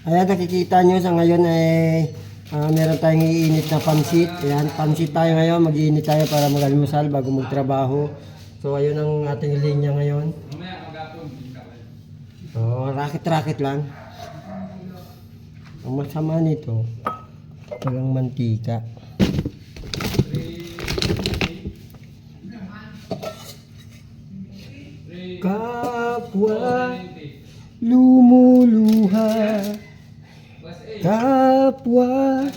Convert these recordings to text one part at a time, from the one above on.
Ayan, nakikita nyo sa ngayon ay meron tayong iinit na pansit. Ayan, pansit tayo ngayon. Mag-iinit tayo para mag-almusal bago magtrabaho. So, ayun ang ating linya ngayon. So, raket-raket lang. Ang masama nito, walang mantika. Kapwa lumuluha, kapwa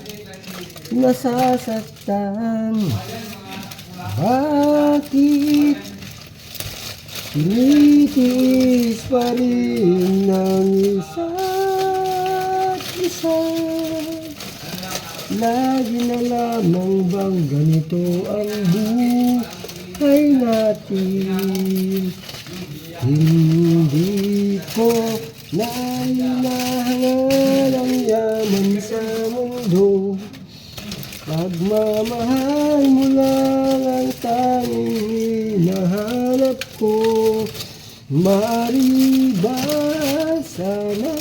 nasasaktan, bakit tinitiis pa rin ng isa't isa? Lagi na lamang bang ganito ang buhay natin? Hindi ko na hinahangal ang yaman sa mundo. Pagmamahal mo lang ang tanging hinahanap ko. Maaari ba sana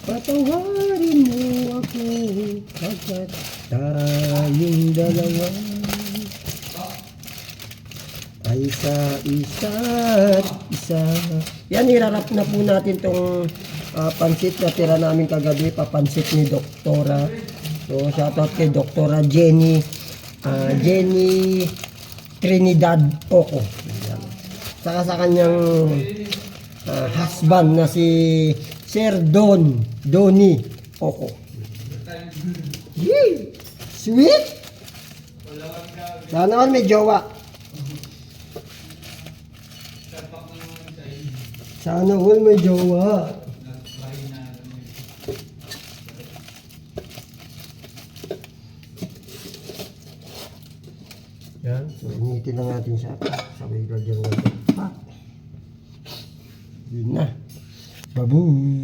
patawarin mo ako pagkat tayong dalawa ay sa isa't isa. Yan, irarap na po natin tong pansit na tira namin kagabi, papansit ni Doktora. So, shoutout kay Doktora Jenny Trinidad Poco. Yan. Saka sa kanyang husband na si Sir Donnie Poco. Yee! Sweet! Sana naman may jowa. Sana all may jowa. Yan. So, initin lang natin siya. Sabay lagyan natin. Yun na. Baboom!